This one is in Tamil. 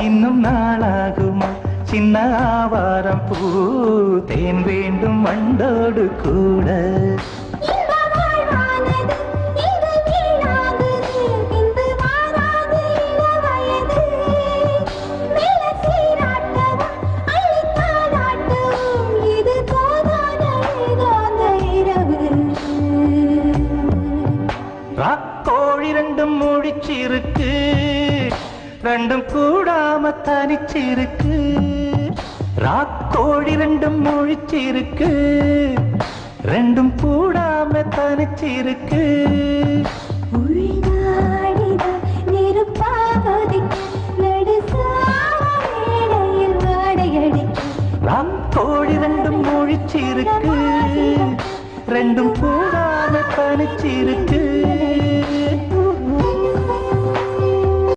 இன்னும் நாளாகுமா சின்ன ஆவாரம் பூ தேன் வேண்டும் வண்டோடு கூட ராக்கோழி ரெண்டும் முழிச்சிருக்கு ரெண்டும் கூடாம தனிச்சிருக்கு ராக்கோழி ரெண்டும் முழிச்சிருக்கு ரெண்டும் கூடாம தனிச்சிருக்கு ராக்கோழி ரெண்டும் முழிச்சிருக்கு ரெண்டும் கூடாம தனிச்சிருக்கு